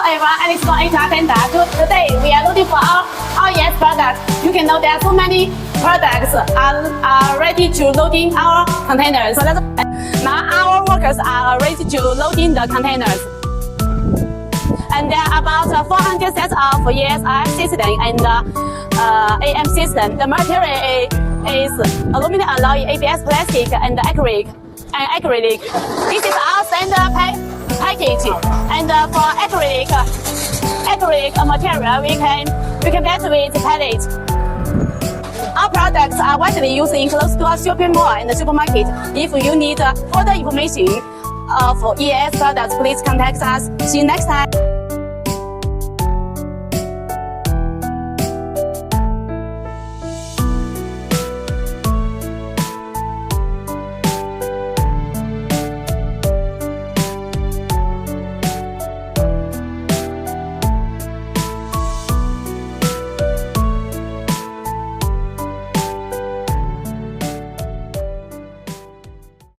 everyone, and it's not Agenda. Today we are looking for our ES products. You can know there are so many products are ready to load in our containers. Now our workers are ready to load in the containers. And there are about 400 sets of ESI system and AM system. The material is aluminum alloy, ABS plastic, and acrylic. This is our standard package. And for acrylic material, we can pass with pallet. Our products are widely used in closed-door shopping mall and supermarket. If you need further information of ES products, please contact us. See you next time.